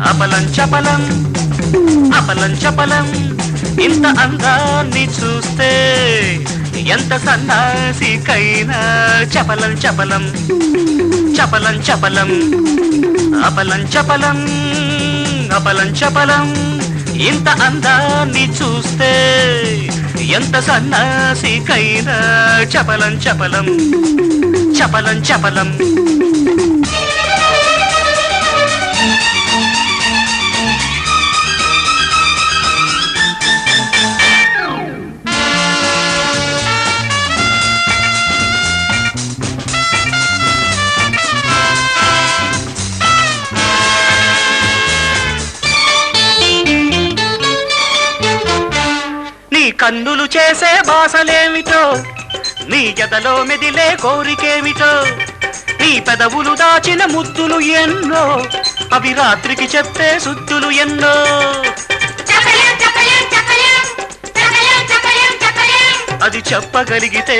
అపలం చపలం అపలం చపలం ఇంత అందాన్ని చూస్తే ఎంత సన్నాసికైనా చపలం చపలం చపలం చపలం అపలం చపలం అపలం చపలం ఇంత అందాన్ని చూస్తే ఎంత సన్నాసికైనా చపలం చపలం చపలం చపలం కన్నులు చేసే భాషలేమిటో నీ ఎదలో మెదిలే కోరికేమిటో నీ పెదవులు దాచిన ముద్దులు ఎన్నో అవి రాత్రికి చెప్పే సుద్దులు ఎన్నో అది చెప్పగలిగితే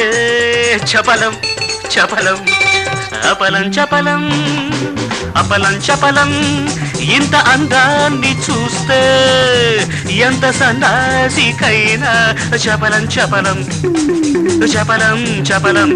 చపలం చపలం అపలం చపలం అపలం చపలం ఇంత అందాన్ని చూస్తే ఎంత సన్నాసికైనా చపలం చపలం చపలం చపలం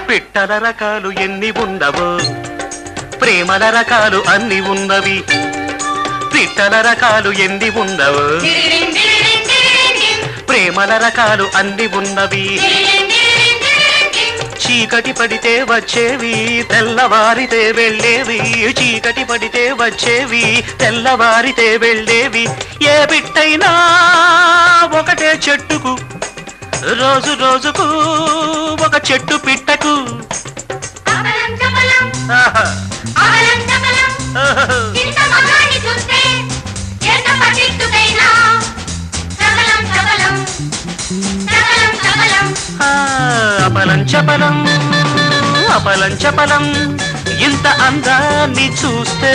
పిట్టల రకాలు ఎన్ని ఉండవో ప్రేమల రకాలు అన్ని ఉన్నవి పిట్టల రకాలు ఎన్ని ఉండవో ప్రేమల రకాలు అన్ని ఉన్నవి చీకటి పడితే వచ్చేవి తెల్లవారితే వెళ్ళేవి చీకటి పడితే వచ్చేవి తెల్లవారితే వెళ్ళేవి ఏ పిట్టైనా ఒకటే చెట్టుకు రోజు రోజుకు ఒక చెట్టు పిట్టకు అపలం చపలం అపలం చపలం ఇంత అందాన్ని చూస్తే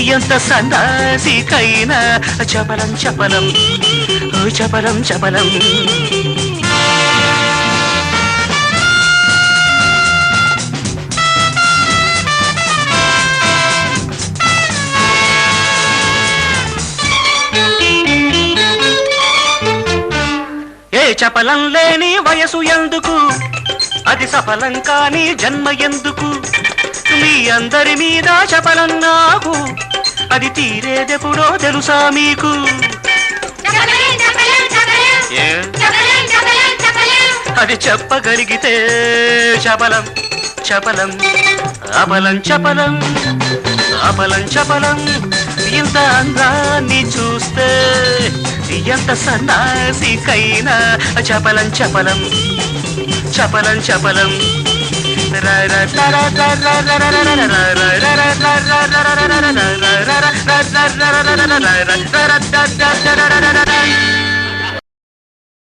ఎంత సన్నాసికైనా చపలం చపలం చపలం చపలం చపలం లేని వయసు ఎందుకు అది సఫలం కాని జన్మ ఎందుకు మీ అందరి మీద చపలం నాకు అది తీరేదెప్పుడో తెలుసా మీకు అది చెప్పగలిగితే చపలం చపలం అపలం చపలం అపలం చపలం ఇంత అందాన్ని చూస్తే ఎంత సన్నాసికైనా చపలం చపలం చపలం చపలం